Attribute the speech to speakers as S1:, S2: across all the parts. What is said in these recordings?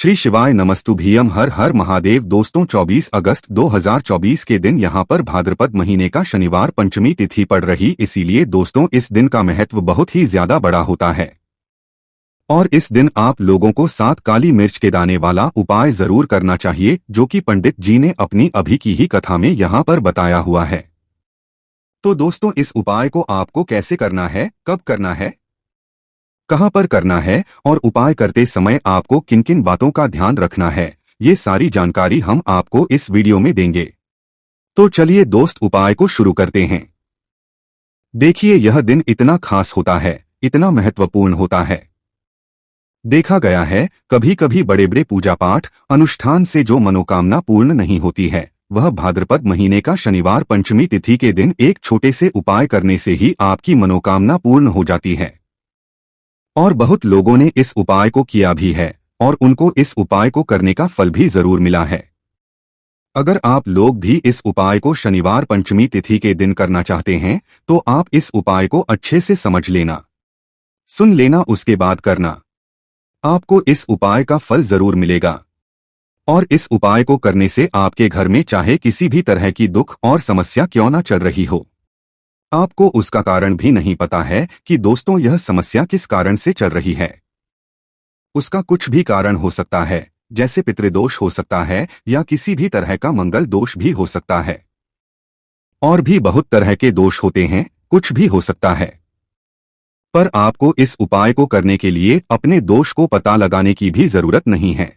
S1: श्री शिवाय नमस्तुभ्यम हर हर महादेव। दोस्तों 24 अगस्त 2024 के दिन यहाँ पर भाद्रपद महीने का शनिवार पंचमी तिथि पड़ रही, इसीलिए दोस्तों इस दिन का महत्व बहुत ही ज्यादा बड़ा होता है और इस दिन आप लोगों को 7 काली मिर्च के दाने वाला उपाय जरूर करना चाहिए, जो कि पंडित जी ने अपनी अभी की ही कथा में यहाँ पर बताया हुआ है। तो दोस्तों इस उपाय को आपको कैसे करना है, कब करना है, कहां पर करना है और उपाय करते समय आपको किन किन बातों का ध्यान रखना है, ये सारी जानकारी हम आपको इस वीडियो में देंगे। तो चलिए दोस्त उपाय को शुरू करते हैं। देखिए यह दिन इतना खास होता है, इतना महत्वपूर्ण होता है। देखा गया है कभी कभी बड़े बड़े पूजा पाठ अनुष्ठान से जो मनोकामना पूर्ण नहीं होती है, वह भाद्रपद महीने का शनिवार पंचमी तिथि के दिन एक छोटे से उपाय करने से ही आपकी मनोकामना पूर्ण हो जाती है। और बहुत लोगों ने इस उपाय को किया भी है और उनको इस उपाय को करने का फल भी जरूर मिला है। अगर आप लोग भी इस उपाय को शनिवार पंचमी तिथि के दिन करना चाहते हैं तो आप इस उपाय को अच्छे से समझ लेना, सुन लेना, उसके बाद करना। आपको इस उपाय का फल जरूर मिलेगा और इस उपाय को करने से आपके घर में चाहे किसी भी तरह की दुख और समस्या क्यों ना चल रही हो, आपको उसका कारण भी नहीं पता है कि दोस्तों यह समस्या किस कारण से चल रही है। उसका कुछ भी कारण हो सकता है, जैसे पितृदोष हो सकता है या किसी भी तरह का मंगल दोष भी हो सकता है, और भी बहुत तरह के दोष होते हैं, कुछ भी हो सकता है। पर आपको इस उपाय को करने के लिए अपने दोष को पता लगाने की भी जरूरत नहीं है।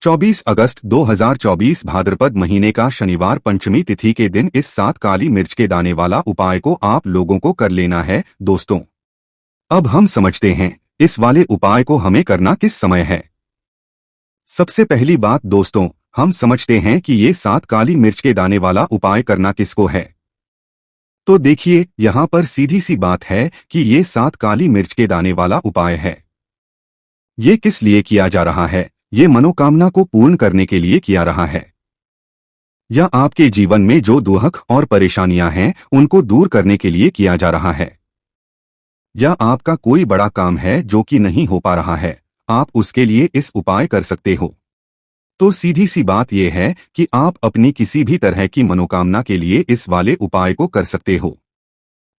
S1: 24 अगस्त 2024 भाद्रपद महीने का शनिवार पंचमी तिथि के दिन इस 7 काली मिर्च के दाने वाला उपाय को आप लोगों को कर लेना है। दोस्तों अब हम समझते हैं इस वाले उपाय को हमें करना किस समय है। सबसे पहली बात दोस्तों, हम समझते हैं कि ये 7 काली मिर्च के दाने वाला उपाय करना किसको है। तो देखिए यहाँ पर सीधी सी बात है कि ये 7 काली मिर्च के दाने वाला उपाय है। ये किस लिए किया जा रहा है, ये मनोकामना को पूर्ण करने के लिए किया रहा है, या आपके जीवन में जो दुख और परेशानियां हैं उनको दूर करने के लिए किया जा रहा है, या आपका कोई बड़ा काम है जो कि नहीं हो पा रहा है, आप उसके लिए इस उपाय कर सकते हो। तो सीधी सी बात यह है कि आप अपनी किसी भी तरह की मनोकामना के लिए इस वाले उपाय को कर सकते हो।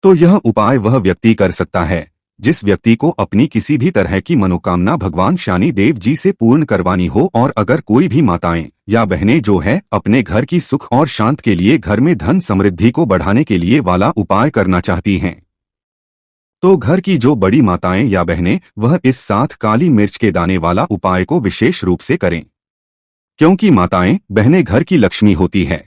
S1: तो यह उपाय वह व्यक्ति कर सकता है जिस व्यक्ति को अपनी किसी भी तरह की मनोकामना भगवान शनि देव जी से पूर्ण करवानी हो, और अगर कोई भी माताएं या बहनें जो है अपने घर की सुख और शांति के लिए, घर में धन समृद्धि को बढ़ाने के लिए वाला उपाय करना चाहती हैं, तो घर की जो बड़ी माताएं या बहनें वह इस 7 काली मिर्च के दाने वाला उपाय को विशेष रूप से करें, क्योंकि माताएं बहनें घर की लक्ष्मी होती है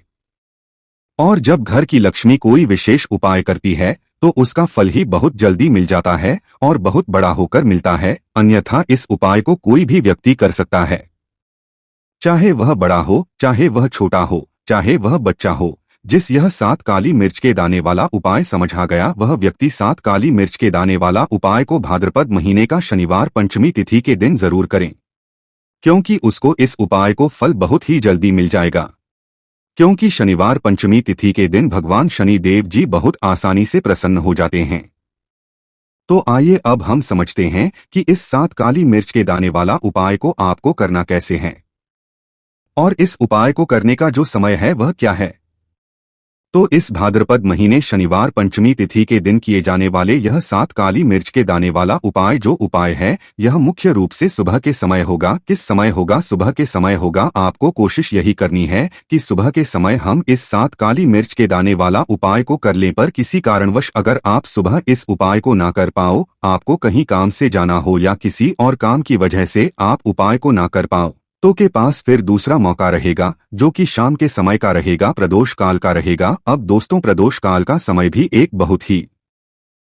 S1: और जब घर की लक्ष्मी कोई विशेष उपाय करती है तो उसका फल ही बहुत जल्दी मिल जाता है और बहुत बड़ा होकर मिलता है। अन्यथा इस उपाय को कोई भी व्यक्ति कर सकता है, चाहे वह बड़ा हो, चाहे वह छोटा हो, चाहे वह बच्चा हो। जिस यह 7 काली मिर्च के दाने वाला उपाय समझ आ गया, वह व्यक्ति 7 काली मिर्च के दाने वाला उपाय को भाद्रपद महीने का शनिवार पंचमी तिथि के दिन जरूर करें, क्योंकि उसको इस उपाय को फल बहुत ही जल्दी मिल जाएगा। क्योंकि शनिवार पंचमी तिथि के दिन भगवान शनि देव जी बहुत आसानी से प्रसन्न हो जाते हैं। तो आइए अब हम समझते हैं कि इस 7 काली मिर्च के दाने वाला उपाय को आपको करना कैसे है और इस उपाय को करने का जो समय है वह क्या है। तो इस भाद्रपद महीने शनिवार पंचमी तिथि के दिन किए जाने वाले यह 7 काली मिर्च के दाने वाला उपाय जो उपाय है, यह मुख्य रूप से सुबह के समय होगा। किस समय होगा? सुबह के समय होगा। आपको कोशिश यही करनी है कि सुबह के समय हम इस 7 काली मिर्च के दाने वाला उपाय को कर लें। पर किसी कारणवश अगर आप सुबह इस उपाय को ना कर पाओ, आपको कहीं काम से जाना हो या किसी और काम की वजह से आप उपाय को ना कर पाओ, तो के पास फिर दूसरा मौका रहेगा जो कि शाम के समय का रहेगा, प्रदोष काल का रहेगा। अब दोस्तों प्रदोष काल का समय भी एक बहुत ही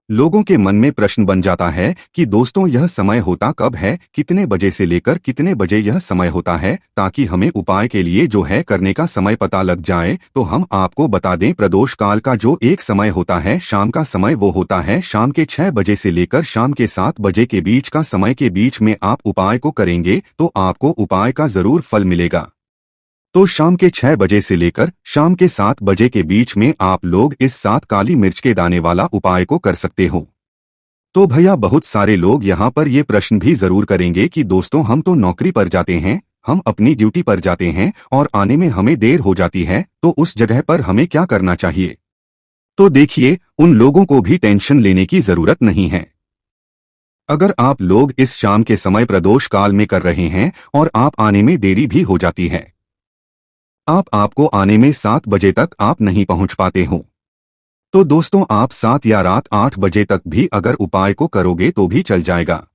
S1: लोगों के मन में प्रश्न बन जाता है कि दोस्तों यह समय होता कब है, कितने बजे से लेकर कितने बजे यह समय होता है, ताकि हमें उपाय के लिए जो है करने का समय पता लग जाए। तो हम आपको बता दें, प्रदोष काल का जो एक समय होता है शाम का समय, वो होता है शाम के 6 बजे से लेकर शाम के 7 बजे के बीच का समय के बीच में आप उपाय को करेंगे तो आपको उपाय का जरूर फल मिलेगा। तो शाम के 6 बजे से लेकर शाम के 7 बजे के बीच में आप लोग इस 7 काली मिर्च के दाने वाला उपाय को कर सकते हो। तो भैया बहुत सारे लोग यहाँ पर ये प्रश्न भी जरूर करेंगे कि दोस्तों हम तो नौकरी पर जाते हैं, हम अपनी ड्यूटी पर जाते हैं और आने में हमें देर हो जाती है, तो उस जगह पर हमें क्या करना चाहिए। तो देखिए, उन लोगों को भी टेंशन लेने की जरूरत नहीं है। अगर आप लोग इस शाम के समय प्रदोष काल में कर रहे हैं और आप आने में देरी भी हो जाती है, आपको आने में 7 बजे तक आप नहीं पहुंच पाते हो, तो दोस्तों आप 7 या रात 8 बजे तक भी अगर उपाय को करोगे तो भी चल जाएगा।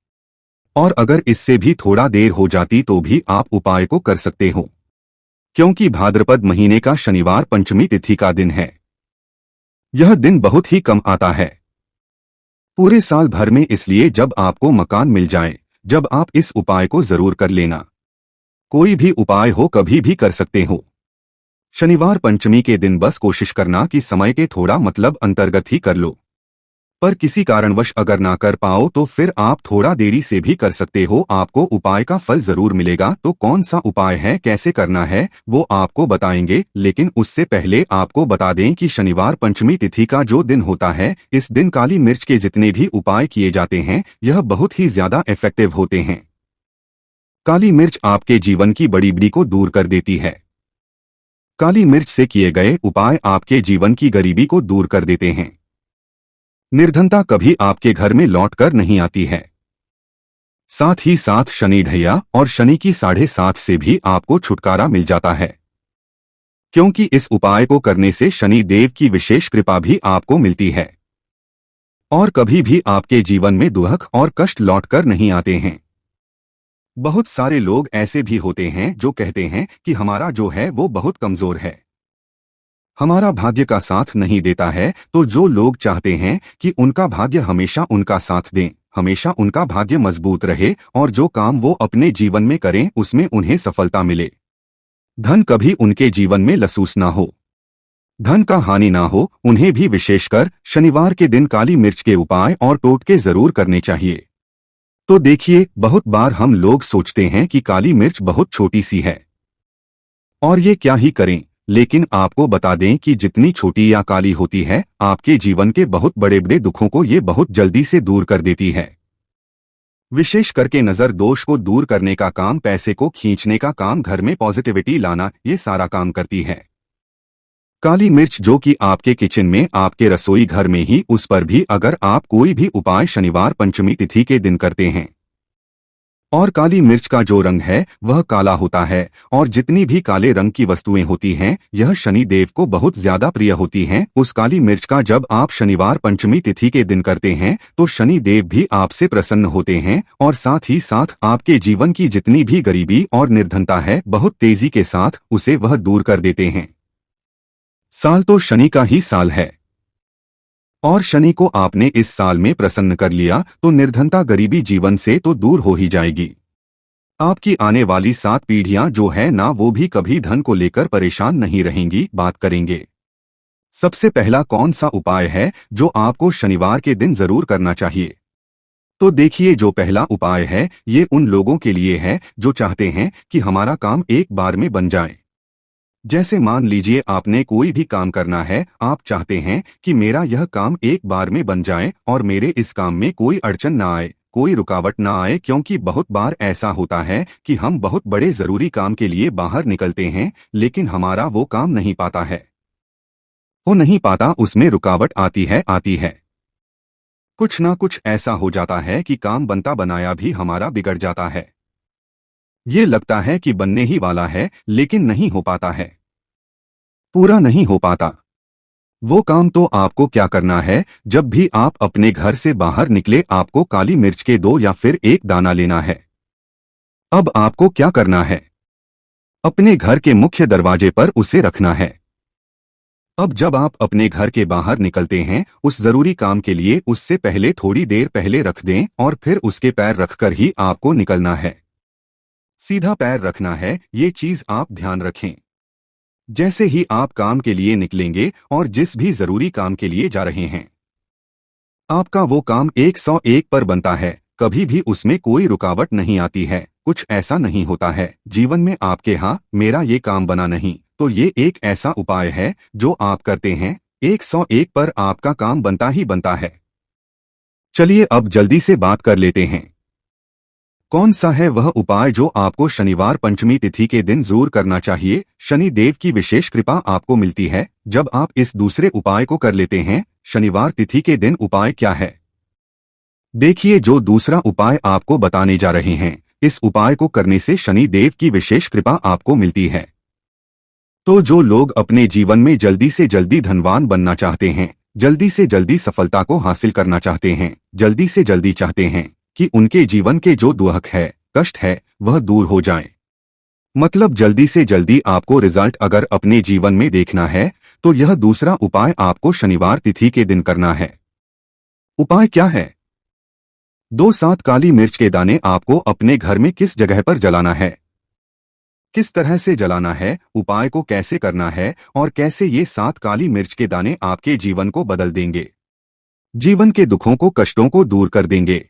S1: और अगर इससे भी थोड़ा देर हो जाती तो भी आप उपाय को कर सकते हो, क्योंकि भाद्रपद महीने का शनिवार पंचमी तिथि का दिन है। यह दिन बहुत ही कम आता है पूरे साल भर में, इसलिए जब आपको मकान मिल जाए, जब आप इस उपाय को जरूर कर लेना। कोई भी उपाय हो कभी भी कर सकते हो। शनिवार पंचमी के दिन बस कोशिश करना कि समय के थोड़ा मतलब अंतर्गत ही कर लो, पर किसी कारणवश अगर ना कर पाओ तो फिर आप थोड़ा देरी से भी कर सकते हो, आपको उपाय का फल जरूर मिलेगा। तो कौन सा उपाय है, कैसे करना है, वो आपको बताएंगे, लेकिन उससे पहले आपको बता दें कि शनिवार पंचमी तिथि का जो दिन होता है, इस दिन काली मिर्च के जितने भी उपाय किए जाते हैं यह बहुत ही ज्यादा इफेक्टिव होते हैं। काली मिर्च आपके जीवन की बड़ी बड़ी को दूर कर देती है। काली मिर्च से किए गए उपाय आपके जीवन की गरीबी को दूर कर देते हैं। निर्धनता कभी आपके घर में लौट कर नहीं आती है। साथ ही साथ शनि ढैया और शनि की 7.5 से भी आपको छुटकारा मिल जाता है, क्योंकि इस उपाय को करने से शनि देव की विशेष कृपा भी आपको मिलती है और कभी भी आपके जीवन में दुख और कष्ट लौट कर नहीं आते हैं। बहुत सारे लोग ऐसे भी होते हैं जो कहते हैं कि हमारा जो है वो बहुत कमजोर है, हमारा भाग्य का साथ नहीं देता है। तो जो लोग चाहते हैं कि उनका भाग्य हमेशा उनका साथ दें, हमेशा उनका भाग्य मजबूत रहे और जो काम वो अपने जीवन में करें उसमें उन्हें सफलता मिले, धन कभी उनके जीवन में लसूस ना हो, धन का हानि ना हो, उन्हें भी विशेषकर शनिवार के दिन काली मिर्च के उपाय और टोटके जरूर करने चाहिए। तो देखिए, बहुत बार हम लोग सोचते हैं कि काली मिर्च बहुत छोटी सी है और ये क्या ही करें, लेकिन आपको बता दें कि जितनी छोटी या काली होती है, आपके जीवन के बहुत बड़े बड़े दुखों को ये बहुत जल्दी से दूर कर देती है। विशेष करके नजर दोष को दूर करने का काम, पैसे को खींचने का काम, घर में पॉजिटिविटी लाना, ये सारा काम करती है काली मिर्च, जो कि आपके किचन में, आपके रसोई घर में ही, उस पर भी अगर आप कोई भी उपाय शनिवार पंचमी तिथि के दिन करते हैं। और काली मिर्च का जो रंग है वह काला होता है और जितनी भी काले रंग की वस्तुएं होती हैं यह शनि देव को बहुत ज्यादा प्रिय होती हैं। उस काली मिर्च का जब आप शनिवार पंचमी तिथि के दिन करते हैं तो शनि देव भी आपसे प्रसन्न होते हैं और साथ ही साथ आपके जीवन की जितनी भी गरीबी और निर्धनता है बहुत तेजी के साथ उसे वह दूर कर देते हैं। साल तो शनि का ही साल है और शनि को आपने इस साल में प्रसन्न कर लिया तो निर्धनता गरीबी जीवन से तो दूर हो ही जाएगी। आपकी आने वाली 7 पीढ़ियां जो है ना, वो भी कभी धन को लेकर परेशान नहीं रहेंगी। बात करेंगे सबसे पहला कौन सा उपाय है जो आपको शनिवार के दिन जरूर करना चाहिए। तो देखिए, जो पहला उपाय है ये उन लोगों के लिए है जो चाहते हैं कि हमारा काम एक बार में बन जाए। जैसे मान लीजिए आपने कोई भी काम करना है, आप चाहते हैं कि मेरा यह काम एक बार में बन जाए और मेरे इस काम में कोई अड़चन ना आए, कोई रुकावट ना आए, क्योंकि बहुत बार ऐसा होता है कि हम बहुत बड़े जरूरी काम के लिए बाहर निकलते हैं लेकिन हमारा वो काम नहीं पाता है, हो नहीं पाता, उसमें रुकावट आती है, कुछ ना कुछ ऐसा हो जाता है कि काम बनता बनाया भी हमारा बिगड़ जाता है। ये लगता है कि बनने ही वाला है लेकिन नहीं हो पाता है, पूरा नहीं हो पाता। वो काम तो आपको क्या करना है, जब भी आप अपने घर से बाहर निकले आपको काली मिर्च के 2 या फिर 1 दाना लेना है। अब आपको क्या करना है, अपने घर के मुख्य दरवाजे पर उसे रखना है। अब जब आप अपने घर के बाहर निकलते हैं उस जरूरी काम के लिए, उससे पहले थोड़ी देर पहले रख दें और फिर उसके पैर रखकर ही आपको निकलना है। सीधा पैर रखना है, ये चीज आप ध्यान रखें। जैसे ही आप काम के लिए निकलेंगे और जिस भी जरूरी काम के लिए जा रहे हैं, आपका वो काम 101 पर बनता है, कभी भी उसमें कोई रुकावट नहीं आती है। कुछ ऐसा नहीं होता है जीवन में आपके, हाँ मेरा ये काम बना नहीं, तो ये एक ऐसा उपाय है जो आप करते हैं, 101 पर आपका काम बनता ही बनता है। चलिए अब जल्दी से बात कर लेते हैं। कौन सा है वह उपाय जो आपको शनिवार पंचमी तिथि के दिन जरूर करना चाहिए। शनि देव की विशेष कृपा आपको मिलती है जब आप इस दूसरे उपाय को कर लेते हैं। शनिवार तिथि के दिन उपाय क्या है? देखिए, जो दूसरा उपाय आपको बताने जा रहे हैं, इस उपाय को करने से शनि देव की विशेष कृपा आपको मिलती है। तो जो लोग अपने जीवन में जल्दी से जल्दी धनवान बनना चाहते हैं, जल्दी से जल्दी सफलता को हासिल करना चाहते हैं, जल्दी से जल्दी चाहते हैं कि उनके जीवन के जो दुख है, कष्ट है, वह दूर हो जाए, मतलब जल्दी से जल्दी आपको रिजल्ट अगर अपने जीवन में देखना है, तो यह दूसरा उपाय आपको शनिवार तिथि के दिन करना है। उपाय क्या है? 2-7 काली मिर्च के दाने आपको अपने घर में किस जगह पर जलाना है, किस तरह से जलाना है, उपाय को कैसे करना है और कैसे ये 7 काली मिर्च के दाने आपके जीवन को बदल देंगे, जीवन के दुखों को, कष्टों को दूर कर देंगे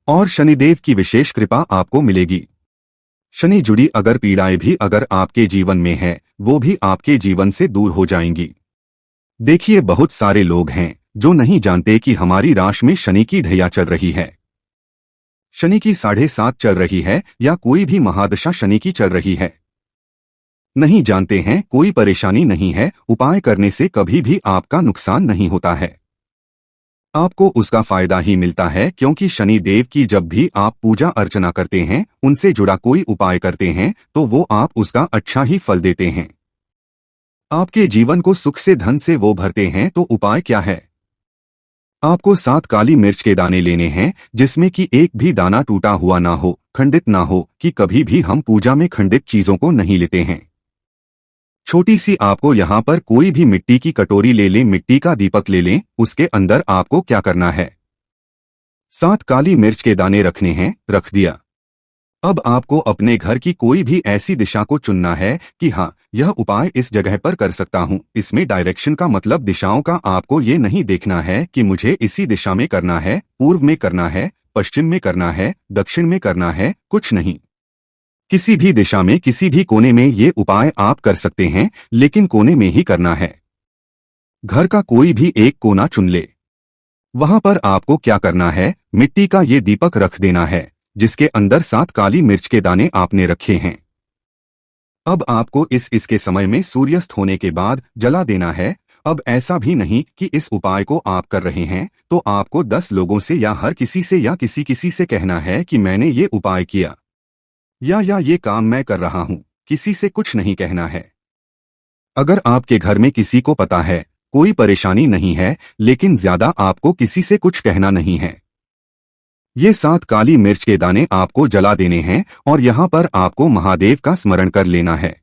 S1: और शनिदेव की विशेष कृपा आपको मिलेगी। शनि जुड़ी अगर पीड़ाएं भी अगर आपके जीवन में है, वो भी आपके जीवन से दूर हो जाएंगी। देखिए, बहुत सारे लोग हैं जो नहीं जानते कि हमारी राशि में शनि की ढैया चल रही है, शनि की 7.5 चल रही है या कोई भी महादशा शनि की चल रही है। नहीं जानते हैं, कोई परेशानी नहीं है, उपाय करने से कभी भी आपका नुकसान नहीं होता है, आपको उसका फायदा ही मिलता है, क्योंकि शनि देव की जब भी आप पूजा अर्चना करते हैं, उनसे जुड़ा कोई उपाय करते हैं, तो वो आप उसका अच्छा ही फल देते हैं, आपके जीवन को सुख से, धन से वो भरते हैं। तो उपाय क्या है? आपको 7 काली मिर्च के दाने लेने हैं, जिसमें कि एक भी दाना टूटा हुआ ना हो, खंडित ना हो, कि कभी भी हम पूजा में खंडित चीजों को नहीं लेते हैं। छोटी सी आपको यहाँ पर कोई भी मिट्टी की कटोरी ले लें, मिट्टी का दीपक ले लें, उसके अंदर आपको क्या करना है, 7 काली मिर्च के दाने रखने हैं, रख दिया। अब आपको अपने घर की कोई भी ऐसी दिशा को चुनना है कि हाँ, यह उपाय इस जगह पर कर सकता हूँ। इसमें डायरेक्शन का मतलब दिशाओं का आपको ये नहीं देखना है कि मुझे इसी दिशा में करना है, पूर्व में करना है, पश्चिम में करना है, दक्षिण में करना है, कुछ नहीं। किसी भी दिशा में, किसी भी कोने में ये उपाय आप कर सकते हैं, लेकिन कोने में ही करना है। घर का कोई भी एक कोना चुन ले, वहां पर आपको क्या करना है, मिट्टी का ये दीपक रख देना है, जिसके अंदर 7 काली मिर्च के दाने आपने रखे हैं। अब आपको इसके समय में सूर्यास्त होने के बाद जला देना है। अब ऐसा भी नहीं कि इस उपाय को आप कर रहे हैं तो आपको 10 लोगों से या हर किसी से या किसी से कहना है कि मैंने ये उपाय किया या ये काम मैं कर रहा हूं। किसी से कुछ नहीं कहना है। अगर आपके घर में किसी को पता है, कोई परेशानी नहीं है, लेकिन ज्यादा आपको किसी से कुछ कहना नहीं है। ये 7 काली मिर्च के दाने आपको जला देने हैं और यहाँ पर आपको महादेव का स्मरण कर लेना है।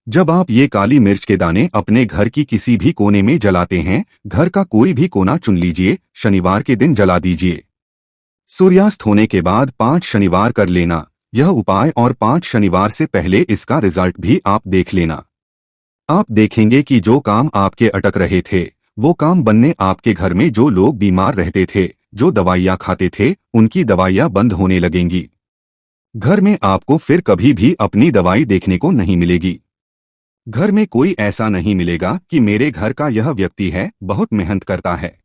S1: जब आप ये काली मिर्च के दाने अपने घर की किसी भी कोने में जलाते हैं, घर का कोई भी कोना चुन लीजिए, शनिवार के दिन जला दीजिए। सूर्यास्त होने के बाद 5 शनिवार कर लेना यह उपाय और 5 शनिवार से पहले इसका रिजल्ट भी आप देख लेना। आप देखेंगे कि जो काम आपके अटक रहे थे, वो काम बनने, आपके घर में जो लोग बीमार रहते थे, जो दवाइयाँ खाते थे, उनकी दवाइयाँ बंद होने लगेंगी। घर में आपको फिर कभी भी अपनी दवाई देखने को नहीं मिलेगी। घर में कोई ऐसा नहीं मिलेगा कि मेरे घर का यह व्यक्ति है, बहुत मेहनत करता है,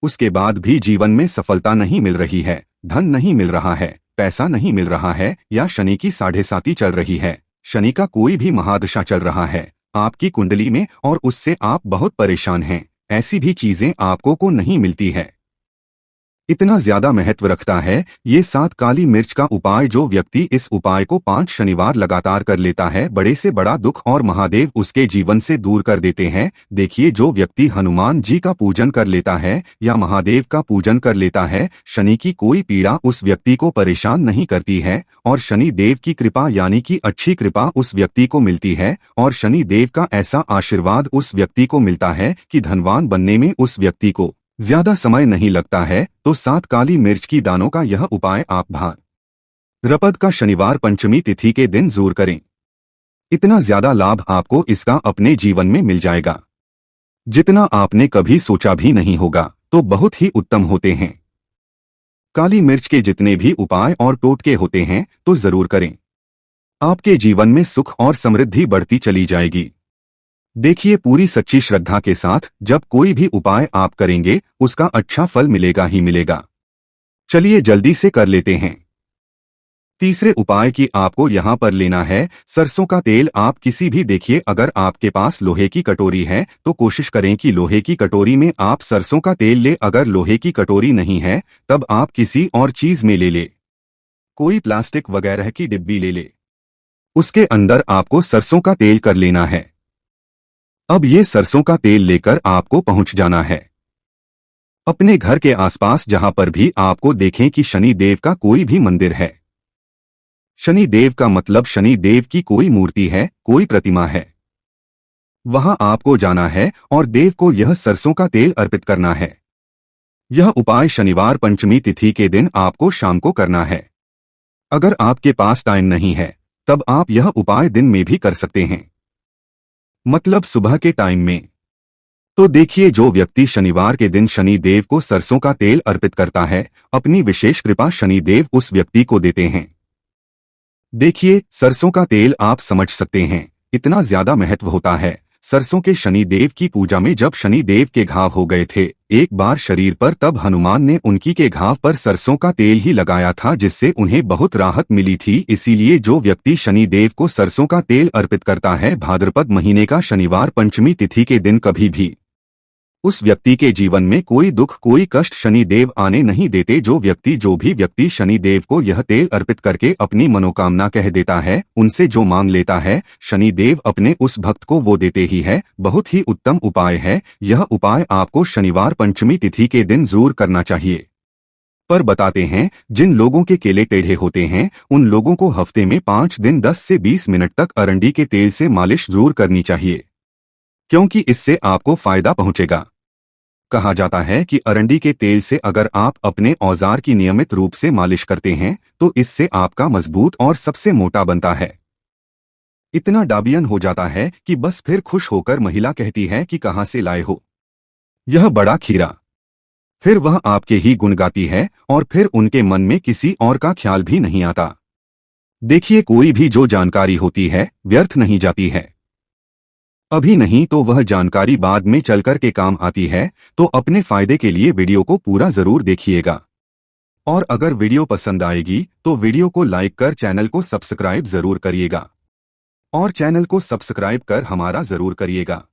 S1: उसके बाद भी जीवन में सफलता नहीं मिल रही है, धन नहीं मिल रहा है, पैसा नहीं मिल रहा है, या शनि की 7.5 चल रही है, शनि का कोई भी महादशा चल रहा है आपकी कुंडली में और उससे आप बहुत परेशान हैं। ऐसी भी चीजें आपको को नहीं मिलती है। इतना ज्यादा महत्व रखता है ये 7 काली मिर्च का उपाय। जो व्यक्ति इस उपाय को 5 शनिवार लगातार कर लेता है, बड़े से बड़ा दुख और महादेव उसके जीवन से दूर कर देते हैं। देखिए, जो व्यक्ति हनुमान जी का पूजन कर लेता है या महादेव का पूजन कर लेता है, शनि की कोई पीड़ा उस व्यक्ति को परेशान नहीं करती है और शनि देव की कृपा यानी कि अच्छी कृपा उस व्यक्ति को मिलती है और शनि देव का ऐसा आशीर्वाद उस व्यक्ति को मिलता है कि धनवान बनने में उस व्यक्ति को ज्यादा समय नहीं लगता है। तो 7 काली मिर्च की दानों का यह उपाय आप भाद्रपद का शनिवार पंचमी तिथि के दिन जरूर करें। इतना ज्यादा लाभ आपको इसका अपने जीवन में मिल जाएगा, जितना आपने कभी सोचा भी नहीं होगा। तो बहुत ही उत्तम होते हैं। काली मिर्च के जितने भी उपाय और टोटके होते हैं तो जरूर करें। आपके जीवन में सुख और समृद्धि बढ़ती चली जाएगी। देखिए, पूरी सच्ची श्रद्धा के साथ जब कोई भी उपाय आप करेंगे उसका अच्छा फल मिलेगा ही मिलेगा। चलिए जल्दी से कर लेते हैं। तीसरे उपाय की आपको यहाँ पर लेना है सरसों का तेल। आप किसी भी देखिए, अगर आपके पास लोहे की कटोरी है तो कोशिश करें कि लोहे की कटोरी में आप सरसों का तेल ले। अगर लोहे की कटोरी नहीं है तब आप किसी और चीज में ले ले, कोई प्लास्टिक वगैरह की डिब्बी ले ले, उसके अंदर आपको सरसों का तेल कर लेना है। अब ये सरसों का तेल लेकर आपको पहुंच जाना है अपने घर के आसपास, जहां पर भी आपको देखें कि शनि देव का कोई भी मंदिर है। शनि देव का मतलब शनि देव की कोई मूर्ति है, कोई प्रतिमा है, वहां आपको जाना है और देव को यह सरसों का तेल अर्पित करना है। यह उपाय शनिवार पंचमी तिथि के दिन आपको शाम को करना है। अगर आपके पास टाइम नहीं है तब आप यह उपाय दिन में भी कर सकते हैं, मतलब सुबह के टाइम में। तो देखिए, जो व्यक्ति शनिवार के दिन शनि देव को सरसों का तेल अर्पित करता है, अपनी विशेष कृपा शनि देव उस व्यक्ति को देते हैं। देखिए, सरसों का तेल आप समझ सकते हैं इतना ज्यादा महत्व होता है। सरसों के शनि देव की पूजा में जब शनि देव के घाव हो गए थे एक बार शरीर पर, तब हनुमान ने उनकी के घाव पर सरसों का तेल ही लगाया था, जिससे उन्हें बहुत राहत मिली थी। इसीलिए जो व्यक्ति शनि देव को सरसों का तेल अर्पित करता है भाद्रपद महीने का शनिवार पंचमी तिथि के दिन, कभी भी उस व्यक्ति के जीवन में कोई दुख कोई कष्ट शनि देव आने नहीं देते। जो भी व्यक्ति शनि देव को यह तेल अर्पित करके अपनी मनोकामना कह देता है, उनसे जो मांग लेता है, शनि देव अपने उस भक्त को वो देते ही है। बहुत ही उत्तम उपाय है। यह उपाय आपको शनिवार पंचमी तिथि के दिन जरूर करना चाहिए। पर बताते हैं, जिन लोगों के केले टेढ़े होते हैं उन लोगों को हफ्ते में 5 दिन 10 से 20 मिनट तक अरंडी के तेल से मालिश जरूर करनी चाहिए, क्योंकि इससे आपको फायदा पहुंचेगा। कहा जाता है कि अरंडी के तेल से अगर आप अपने औजार की नियमित रूप से मालिश करते हैं तो इससे आपका मजबूत और सबसे मोटा बनता है। इतना डाबियन हो जाता है कि बस फिर खुश होकर महिला कहती है कि कहां से लाए हो यह बड़ा खीरा। फिर वह आपके ही गुण गाती है और फिर उनके मन में किसी और का ख्याल भी नहीं आता। देखिए, कोई भी जो जानकारी होती है व्यर्थ नहीं जाती है। अभी नहीं तो वह जानकारी बाद में चलकर के काम आती है। तो अपने फायदे के लिए वीडियो को पूरा जरूर देखिएगा। और अगर वीडियो पसंद आएगी तो वीडियो को लाइक कर चैनल को सब्सक्राइब जरूर करिएगा। और चैनल को सब्सक्राइब कर हमारा जरूर करिएगा।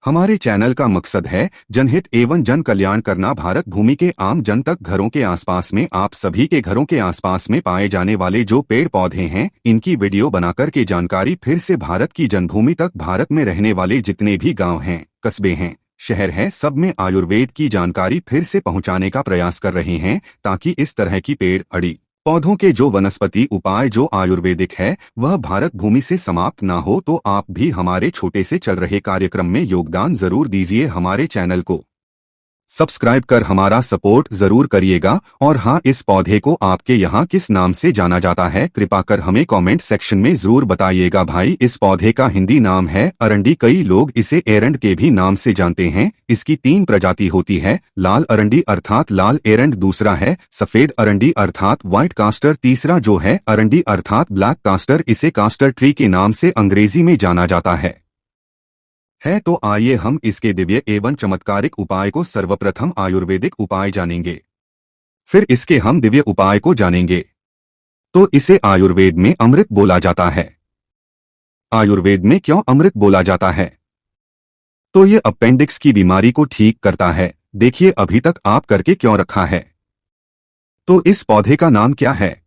S1: हमारे चैनल का मकसद है जनहित एवं जन कल्याण करना। भारत भूमि के आम जन तक घरों के आसपास में, आप सभी के घरों के आसपास में पाए जाने वाले जो पेड़ पौधे हैं, इनकी वीडियो बनाकर के जानकारी फिर से भारत की जनभूमि तक, भारत में रहने वाले जितने भी गांव हैं, कस्बे हैं, शहर हैं, सब में आयुर्वेद की जानकारी फिर से पहुंचाने का प्रयास कर रहे हैं, ताकि इस तरह की पेड़ अड़ी पौधों के जो वनस्पति उपाय जो आयुर्वेदिक है वह भारत भूमि से समाप्त ना हो। तो आप भी हमारे छोटे से चल रहे कार्यक्रम में योगदान जरूर दीजिए। हमारे चैनल को सब्सक्राइब कर हमारा सपोर्ट जरूर करिएगा। और हाँ, इस पौधे को आपके यहाँ किस नाम से जाना जाता है कृपा कर हमें कमेंट सेक्शन में जरूर बताइएगा भाई। इस पौधे का हिंदी नाम है अरंडी, कई लोग इसे एरंड के भी नाम से जानते हैं। इसकी 3 प्रजाति होती है, लाल अरंडी अर्थात लाल एरंड, दूसरा है सफेद अरंडी अर्थात व्हाइट कास्टर, तीसरा जो है अरंडी अर्थात ब्लैक कास्टर। इसे कास्टर ट्री के नाम से अंग्रेजी में जाना जाता है। तो आइए हम इसके दिव्य एवं चमत्कारिक उपाय को सर्वप्रथम आयुर्वेदिक उपाय जानेंगे, फिर इसके हम दिव्य उपाय को जानेंगे। तो इसे आयुर्वेद में अमृत बोला जाता है। आयुर्वेद में क्यों अमृत बोला जाता है? तो ये अपेंडिक्स की बीमारी को ठीक करता है। देखिए, अभी तक आप करके क्यों रखा है। तो इस पौधे का नाम क्या है?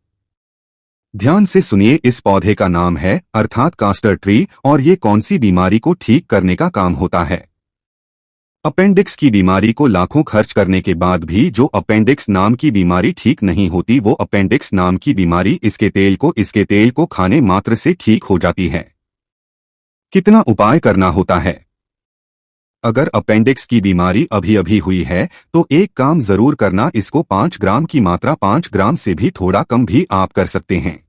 S1: ध्यान से सुनिए, इस पौधे का नाम है अर्थात कास्टर ट्री। और ये कौन सी बीमारी को ठीक करने का काम होता है? अपेंडिक्स की बीमारी को लाखों खर्च करने के बाद भी जो अपेंडिक्स नाम की बीमारी ठीक नहीं होती, वो अपेंडिक्स नाम की बीमारी इसके तेल को खाने मात्र से ठीक हो जाती है। कितना उपाय करना होता है? अगर अपेंडिक्स की बीमारी अभी अभी हुई है तो एक काम जरूर करना, इसको 5 ग्राम की मात्रा, 5 ग्राम से भी थोड़ा कम भी आप कर सकते हैं।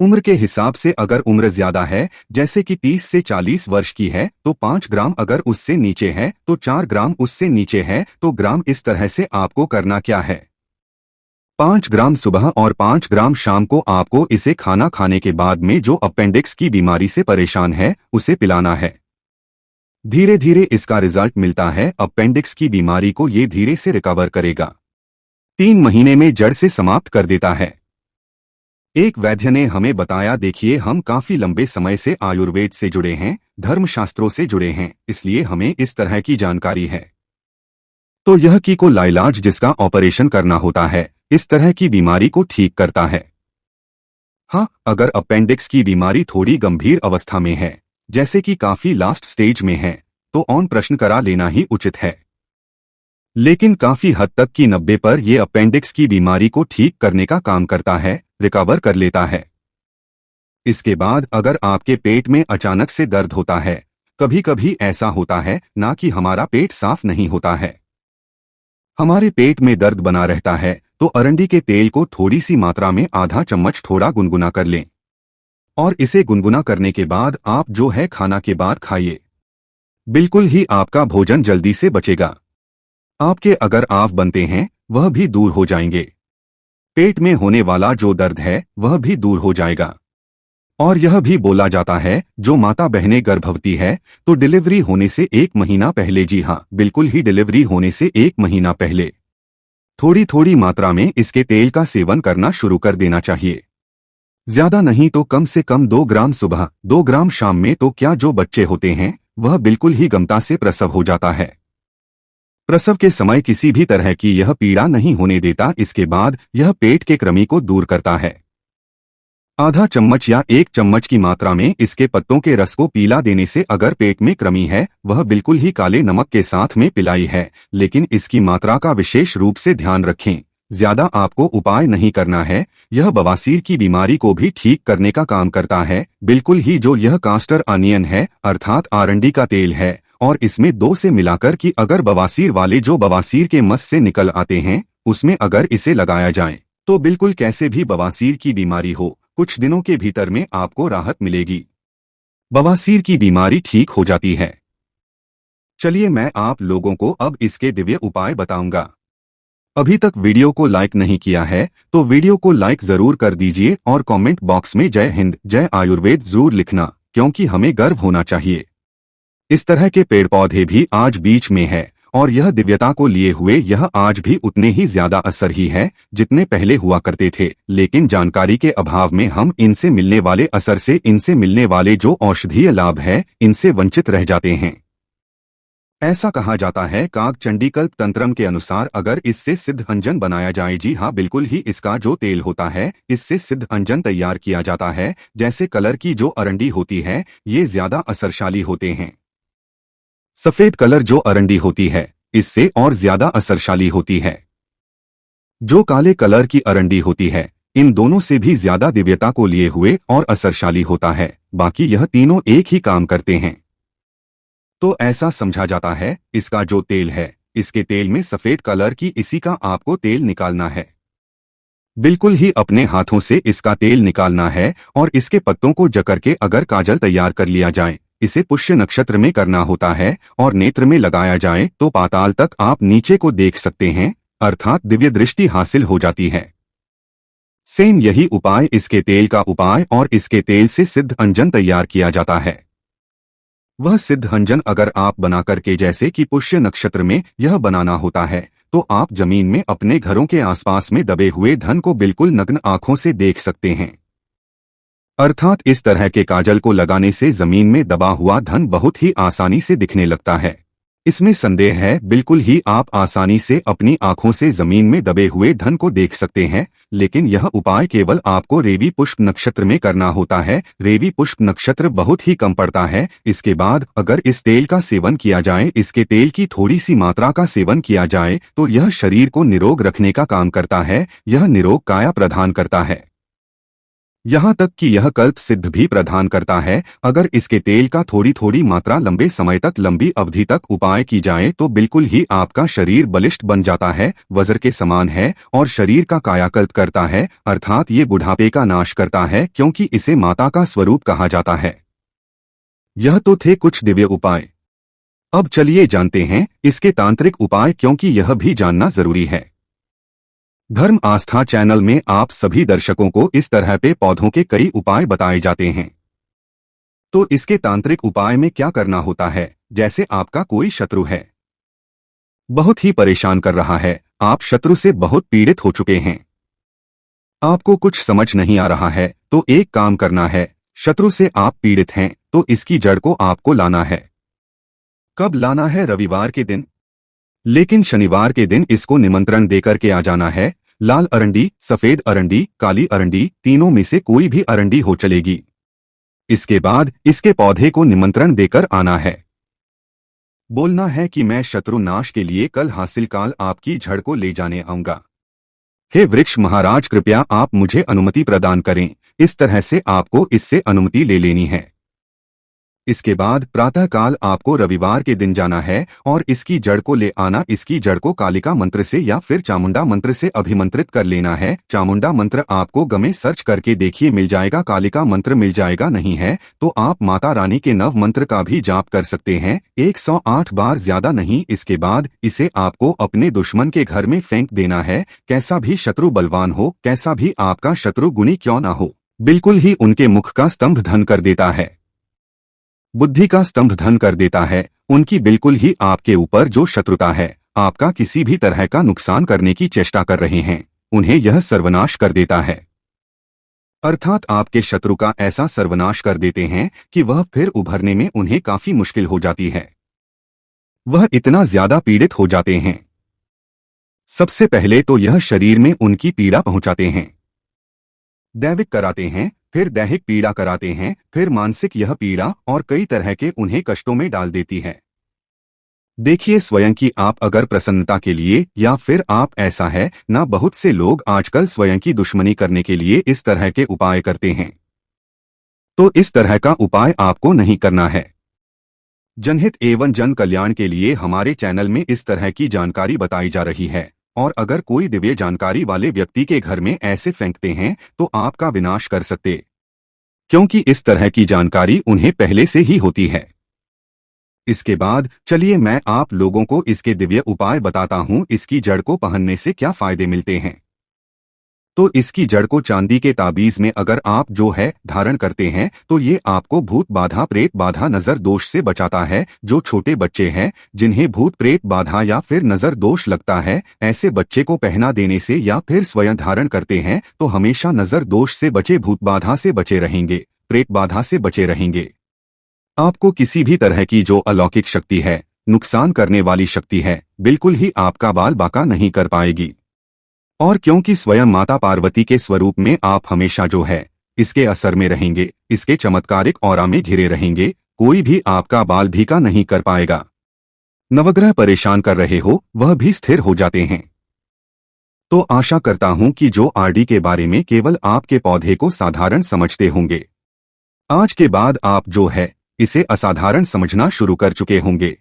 S1: उम्र के हिसाब से अगर उम्र ज्यादा है, जैसे कि 30 से 40 वर्ष की है, तो 5 ग्राम, अगर उससे नीचे है तो 4 ग्राम, उससे नीचे है तो ग्राम। इस तरह से आपको करना क्या है, 5 ग्राम सुबह और 5 ग्राम शाम को आपको इसे खाना खाने के बाद में जो अपेंडिक्स की बीमारी से परेशान है उसे पिलाना है। धीरे धीरे इसका रिजल्ट मिलता है। अपेंडिक्स की बीमारी को ये धीरे से रिकवर करेगा, 3 महीने में जड़ से समाप्त कर देता है। एक वैद्य ने हमें बताया, देखिए हम काफी लंबे समय से आयुर्वेद से जुड़े हैं, धर्मशास्त्रों से जुड़े हैं, इसलिए हमें इस तरह की जानकारी है। तो यह की को लाइलाज जिसका ऑपरेशन करना होता है, इस तरह की बीमारी को ठीक करता है। हाँ, अगर अपेंडिक्स की बीमारी थोड़ी गंभीर अवस्था में है, जैसे कि काफी लास्ट स्टेज में है, तो ऑन प्रश्न करा लेना ही उचित है। लेकिन काफी हद तक की 90 पर यह अपेंडिक्स की बीमारी को ठीक करने का काम करता है, रिकवर कर लेता है। इसके बाद अगर आपके पेट में अचानक से दर्द होता है, कभी कभी ऐसा होता है ना कि हमारा पेट साफ नहीं होता है, हमारे पेट में दर्द बना रहता है, तो अरंडी के तेल को थोड़ी सी मात्रा में आधा चम्मच थोड़ा गुनगुना कर लें और इसे गुनगुना करने के बाद आप जो है खाना के बाद खाइए। बिल्कुल ही आपका भोजन जल्दी से बचेगा। आपके अगर आंफ बनते हैं वह भी दूर हो जाएंगे। पेट में होने वाला जो दर्द है वह भी दूर हो जाएगा। और यह भी बोला जाता है, जो माता बहनें गर्भवती है तो डिलीवरी होने से 1 महीना पहले, जी हाँ बिल्कुल ही डिलीवरी होने से 1 महीना पहले थोड़ी थोड़ी मात्रा में इसके तेल का सेवन करना शुरू कर देना चाहिए। ज्यादा नहीं तो कम से कम 2 ग्राम सुबह, 2 ग्राम शाम में। तो क्या जो बच्चे होते हैं वह बिल्कुल ही गमता से प्रसव हो जाता है। प्रसव के समय किसी भी तरह की यह पीड़ा नहीं होने देता। इसके बाद यह पेट के कृमि को दूर करता है। आधा चम्मच या 1 चम्मच की मात्रा में इसके पत्तों के रस को पीला देने से अगर पेट में कृमि है वह बिल्कुल ही काले नमक के साथ में पिलाई है, लेकिन इसकी मात्रा का विशेष रूप से ध्यान रखें। ज्यादा आपको उपाय नहीं करना है। यह बवासीर की बीमारी को भी ठीक करने का काम करता है। बिल्कुल ही जो यह कास्टर अनियन है अर्थात आरंडी का तेल है, और इसमें 2 से मिलाकर कि अगर बवासीर वाले जो बवासीर के मस से निकल आते हैं उसमें अगर इसे लगाया जाए तो बिल्कुल कैसे भी बवासीर की बीमारी हो, कुछ दिनों के भीतर में आपको राहत मिलेगी। बवासीर की बीमारी ठीक हो जाती है। चलिए मैं आप लोगों को अब इसके दिव्य उपाय बताऊंगा। अभी तक वीडियो को लाइक नहीं किया है तो वीडियो को लाइक जरूर कर दीजिए और कमेंट बॉक्स में जय हिंद जय आयुर्वेद जरूर लिखना, क्योंकि हमें गर्व होना चाहिए। इस तरह के पेड़ पौधे भी आज बीच में है और यह दिव्यता को लिए हुए यह आज भी उतने ही ज्यादा असर ही है जितने पहले हुआ करते थे, लेकिन जानकारी के अभाव में हम इनसे मिलने वाले असर से, इनसे मिलने वाले जो औषधीय लाभ है, इनसे वंचित रह जाते हैं। ऐसा कहा जाता है, काग चंडीकल्प तंत्रम के अनुसार अगर इससे सिद्ध अंजन बनाया जाए, जी हाँ बिल्कुल ही इसका जो तेल होता है इससे सिद्ध अंजन तैयार किया जाता है। जैसे कलर की जो अरंडी होती है ये ज्यादा असरशाली होते हैं। सफेद कलर जो अरंडी होती है इससे और ज्यादा असरशाली होती है। जो काले कलर की अरंडी होती है इन दोनों से भी ज्यादा दिव्यता को लिए हुए और असरशाली होता है। बाकी यह तीनों एक ही काम करते हैं। तो ऐसा समझा जाता है इसका जो तेल है, इसके तेल में सफेद कलर की इसी का आपको तेल निकालना है। बिल्कुल ही अपने हाथों से इसका तेल निकालना है और इसके पत्तों को जकड़ के अगर काजल तैयार कर लिया जाए, इसे पुष्य नक्षत्र में करना होता है और नेत्र में लगाया जाए तो पाताल तक आप नीचे को देख सकते हैं, अर्थात दिव्य दृष्टि हासिल हो जाती है। सेम यही उपाय इसके तेल का उपाय और इसके तेल से सिद्ध अंजन तैयार किया जाता है। वह सिद्ध अंजन अगर आप बना करके, जैसे कि पुष्य नक्षत्र में यह बनाना होता है, तो आप जमीन में अपने घरों के आसपास में दबे हुए धन को बिल्कुल नग्न आंखों से देख सकते हैं। अर्थात इस तरह के काजल को लगाने से जमीन में दबा हुआ धन बहुत ही आसानी से दिखने लगता है। इसमें संदेह है बिल्कुल ही आप आसानी से अपनी आंखों से जमीन में दबे हुए धन को देख सकते हैं। लेकिन यह उपाय केवल आपको रेवी पुष्प नक्षत्र में करना होता है। रेवी पुष्प नक्षत्र बहुत ही कम पड़ता है। इसके बाद अगर इस तेल का सेवन किया जाए, इसके तेल की थोड़ी सी मात्रा का सेवन किया जाए, तो यह शरीर को निरोग रखने का काम करता है। यह निरोग काया प्रदान करता है। यहाँ तक कि यह कल्प सिद्ध भी प्रदान करता है। अगर इसके तेल का थोड़ी थोड़ी मात्रा लंबे समय तक, लंबी अवधि तक उपाय की जाए तो बिल्कुल ही आपका शरीर बलिष्ठ बन जाता है, वज्र के समान है और शरीर का कायाकल्प करता है। अर्थात ये बुढ़ापे का नाश करता है, क्योंकि इसे माता का स्वरूप कहा जाता है। यह तो थे कुछ दिव्य उपाय। अब चलिए जानते हैं इसके तांत्रिक उपाय, क्योंकि यह भी जानना जरूरी है। धर्म आस्था चैनल में आप सभी दर्शकों को इस तरह पे पौधों के कई उपाय बताए जाते हैं। तो इसके तांत्रिक उपाय में क्या करना होता है जैसे आपका कोई शत्रु है, बहुत ही परेशान कर रहा है। आप शत्रु से बहुत पीड़ित हो चुके हैं, आपको कुछ समझ नहीं आ रहा है। तो एक काम करना है, शत्रु से आप पीड़ित हैं तो इसकी जड़ को आपको लाना है। कब लाना है? रविवार के दिन। लेकिन शनिवार के दिन इसको निमंत्रण देकर के आ जाना है। लाल अरंडी, सफेद अरंडी, काली अरंडी, तीनों में से कोई भी अरंडी हो चलेगी। इसके बाद इसके पौधे को निमंत्रण देकर आना है। बोलना है कि मैं शत्रु नाश के लिए कल हासिल काल आपकी जड़ को ले जाने आऊंगा। हे वृक्ष महाराज, कृपया आप मुझे अनुमति प्रदान करें। इस तरह से आपको इससे अनुमति ले लेनी है। इसके बाद प्रातःकाल आपको रविवार के दिन जाना है और इसकी जड़ को ले आना। इसकी जड़ को कालिका मंत्र से या फिर चामुंडा मंत्र से अभिमंत्रित कर लेना है। चामुंडा मंत्र आपको गमे सर्च करके देखिए मिल जाएगा, कालिका मंत्र मिल जाएगा। नहीं है तो आप माता रानी के नव मंत्र का भी जाप कर सकते हैं, 108 बार, ज्यादा नहीं। इसके बाद इसे आपको अपने दुश्मन के घर में फेंक देना है। कैसा भी शत्रु बलवान हो, कैसा भी आपका शत्रु गुणी क्यों ना हो, बिल्कुल ही उनके मुख का स्तंभ धन कर देता है, बुद्धि का स्तंभ धन कर देता है। उनकी बिल्कुल ही आपके ऊपर जो शत्रुता है, आपका किसी भी तरह का नुकसान करने की चेष्टा कर रहे हैं, उन्हें यह सर्वनाश कर देता है। अर्थात आपके शत्रु का ऐसा सर्वनाश कर देते हैं कि वह फिर उभरने में उन्हें काफी मुश्किल हो जाती है। वह इतना ज्यादा पीड़ित हो जाते हैं। सबसे पहले तो यह शरीर में उनकी पीड़ा पहुंचाते हैं, दैविक कराते हैं, फिर दैहिक पीड़ा कराते हैं, फिर मानसिक यह पीड़ा और कई तरह के उन्हें कष्टों में डाल देती है। देखिए स्वयं की आप अगर प्रसन्नता के लिए या फिर आप ऐसा है ना, बहुत से लोग आजकल स्वयं की दुश्मनी करने के लिए इस तरह के उपाय करते हैं। तो इस तरह का उपाय आपको नहीं करना है। जनहित एवं जन कल्याण के लिए हमारे चैनल में इस तरह की जानकारी बताई जा रही है। और अगर कोई दिव्य जानकारी वाले व्यक्ति के घर में ऐसे फेंकते हैं तो आपका विनाश कर सकते, क्योंकि इस तरह की जानकारी उन्हें पहले से ही होती है। इसके बाद चलिए मैं आप लोगों को इसके दिव्य उपाय बताता हूं। इसकी जड़ को पहनने से क्या फायदे मिलते हैं। तो इसकी जड़ को चांदी के ताबीज में अगर आप जो है धारण करते हैं तो ये आपको भूत बाधा, प्रेत बाधा, नजर दोष से बचाता है। जो छोटे बच्चे हैं जिन्हें भूत प्रेत बाधा या फिर नजर दोष लगता है, ऐसे बच्चे को पहना देने से या फिर स्वयं धारण करते हैं तो हमेशा नजर दोष से बचे, भूत बाधा से बचे रहेंगे, प्रेत बाधा से बचे रहेंगे। आपको किसी भी तरह की जो अलौकिक शक्ति है, नुकसान करने वाली शक्ति है, बिल्कुल ही आपका बाल बाका नहीं कर पाएगी। और क्योंकि स्वयं माता पार्वती के स्वरूप में आप हमेशा जो है इसके असर में रहेंगे, इसके चमत्कारिक औरा में घिरे रहेंगे, कोई भी आपका बाल भीका नहीं कर पाएगा। नवग्रह परेशान कर रहे हो वह भी स्थिर हो जाते हैं। तो आशा करता हूं कि जो आरडी के बारे में केवल आपके पौधे को साधारण समझते होंगे, आज के बाद आप जो है इसे असाधारण समझना शुरू कर चुके होंगे,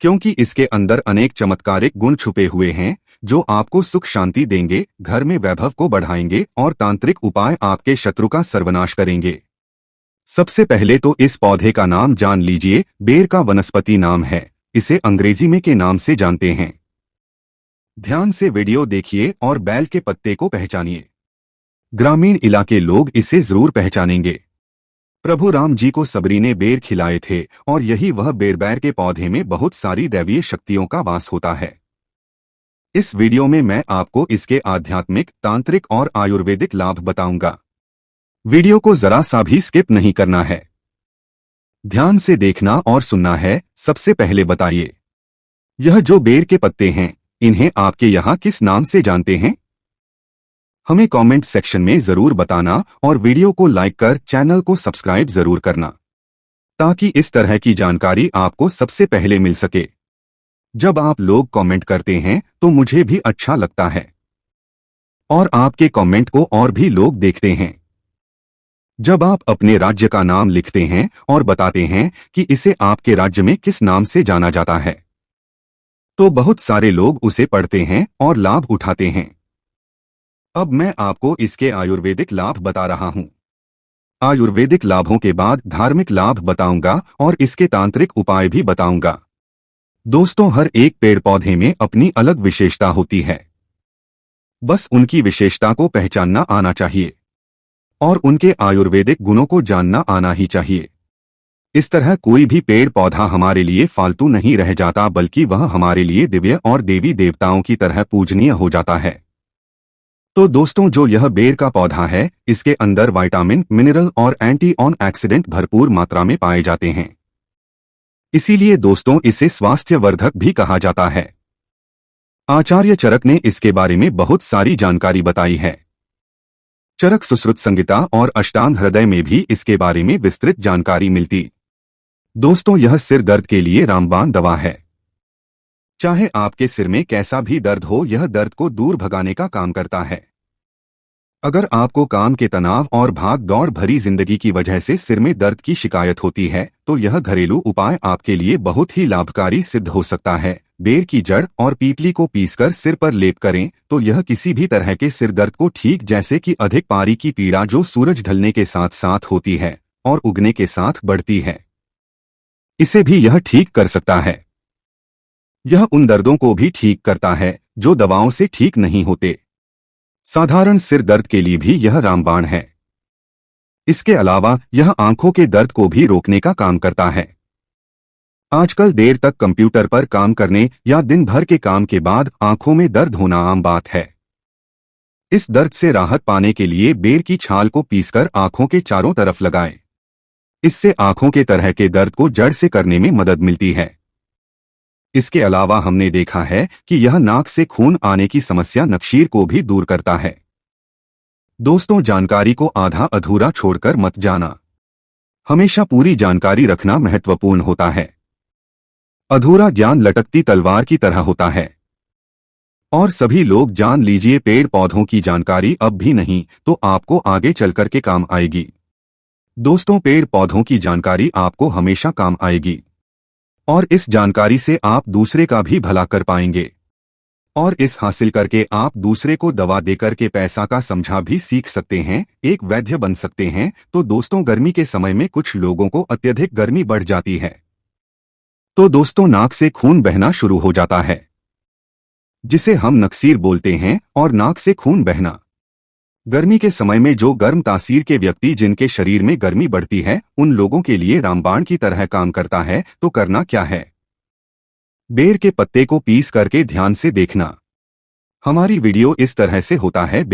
S1: क्योंकि इसके अंदर अनेक चमत्कारिक गुण छुपे हुए हैं जो आपको सुख शांति देंगे, घर में वैभव को बढ़ाएंगे और तांत्रिक उपाय आपके शत्रु का सर्वनाश करेंगे। सबसे पहले तो इस पौधे का नाम जान लीजिए। बेर का वनस्पति नाम है, इसे अंग्रेजी में के नाम से जानते हैं। ध्यान से वीडियो देखिए और बैल के पत्ते को पहचानिए। ग्रामीण इलाके लोग इसे जरूर पहचानेंगे। प्रभु राम जी को सबरी ने बेर खिलाए थे और यही वह बेर के पौधे में बहुत सारी दैवीय शक्तियों का वास होता है। इस वीडियो में मैं आपको इसके आध्यात्मिक, तांत्रिक और आयुर्वेदिक लाभ बताऊंगा। वीडियो को जरा सा भी स्किप नहीं करना है, ध्यान से देखना और सुनना है। सबसे पहले बताइए, यह जो बेर के पत्ते हैं इन्हें आपके यहाँ किस नाम से जानते हैं? हमें कमेंट सेक्शन में जरूर बताना और वीडियो को लाइक कर चैनल को सब्सक्राइब जरूर करना, ताकि इस तरह की जानकारी आपको सबसे पहले मिल सके। जब आप लोग कमेंट करते हैं तो मुझे भी अच्छा लगता है और आपके कमेंट को और भी लोग देखते हैं। जब आप अपने राज्य का नाम लिखते हैं और बताते हैं कि इसे आपके राज्य में किस नाम से जाना जाता है, तो बहुत सारे लोग उसे पढ़ते हैं और लाभ उठाते हैं। अब मैं आपको इसके आयुर्वेदिक लाभ बता रहा हूं। आयुर्वेदिक लाभों के बाद धार्मिक लाभ बताऊंगा और इसके तांत्रिक उपाय भी बताऊंगा। दोस्तों, हर एक पेड़ पौधे में अपनी अलग विशेषता होती है, बस उनकी विशेषता को पहचानना आना चाहिए और उनके आयुर्वेदिक गुणों को जानना आना ही चाहिए। इस तरह कोई भी पेड़ पौधा हमारे लिए फालतू नहीं रह जाता, बल्कि वह हमारे लिए दिव्य और देवी देवताओं की तरह पूजनीय हो जाता है। तो दोस्तों, जो यह बेर का पौधा है, इसके अंदर विटामिन, मिनरल और एंटी-ऑक्सीडेंट भरपूर मात्रा में पाए जाते हैं। इसीलिए दोस्तों, इसे स्वास्थ्यवर्धक भी कहा जाता है। आचार्य चरक ने इसके बारे में बहुत सारी जानकारी बताई है। चरक सुश्रुत संहिता और अष्टांग हृदय में भी इसके बारे में विस्तृत जानकारी मिलती। दोस्तों, यह सिर दर्द के लिए रामबाण दवा है। चाहे आपके सिर में कैसा भी दर्द हो, यह दर्द को दूर भगाने का काम करता है। अगर आपको काम के तनाव और भाग दौड़ भरी जिंदगी की वजह से सिर में दर्द की शिकायत होती है, तो यह घरेलू उपाय आपके लिए बहुत ही लाभकारी सिद्ध हो सकता है। बेर की जड़ और पीपली को पीसकर सिर पर लेप करें तो यह किसी भी तरह के सिर दर्द को ठीक, जैसे कि अधिक पारी की पीड़ा जो सूरज ढलने के साथ साथ होती है और उगने के साथ बढ़ती है, इसे भी यह ठीक कर सकता है। यह उन दर्दों को भी ठीक करता है जो दवाओं से ठीक नहीं होते। साधारण सिर दर्द के लिए भी यह रामबाण है। इसके अलावा यह आंखों के दर्द को भी रोकने का काम करता है। आजकल देर तक कंप्यूटर पर काम करने या दिन भर के काम के बाद आंखों में दर्द होना आम बात है। इस दर्द से राहत पाने के लिए बेर की छाल को पीसकर आंखों के चारों तरफ लगाएं। इससे आंखों के तरह के दर्द को जड़ से करने में मदद मिलती है। इसके अलावा हमने देखा है कि यह नाक से खून आने की समस्या नक्शीर को भी दूर करता है। दोस्तों, जानकारी को आधा अधूरा छोड़कर मत जाना। हमेशा पूरी जानकारी रखना महत्वपूर्ण होता है। अधूरा ज्ञान लटकती तलवार की तरह होता है। और सभी लोग जान लीजिए, पेड़ पौधों की जानकारी अब भी नहीं तो आपको आगे चलकर के काम आएगी। दोस्तों, पेड़ पौधों की जानकारी आपको हमेशा काम आएगी और इस जानकारी से आप दूसरे का भी भला कर पाएंगे। और इस हासिल करके आप दूसरे को दवा देकर के पैसा का समझा भी सीख सकते हैं, एक वैद्य बन सकते हैं। तो दोस्तों, गर्मी के समय में कुछ लोगों को अत्यधिक गर्मी बढ़ जाती है, तो दोस्तों नाक से खून बहना शुरू हो जाता है, जिसे हम नक्सीर बोलते हैं, और नाक से खून बहना गर्मी के समय में जो गर्म तासीर के व्यक्ति जिनके शरीर में गर्मी बढ़ती है, उन लोगों के लिए रामबाण की तरह काम करता है। तो करना क्या है? बेर के पत्ते को पीस करके ध्यान से देखना। हमारी वीडियो इस तरह से होता है।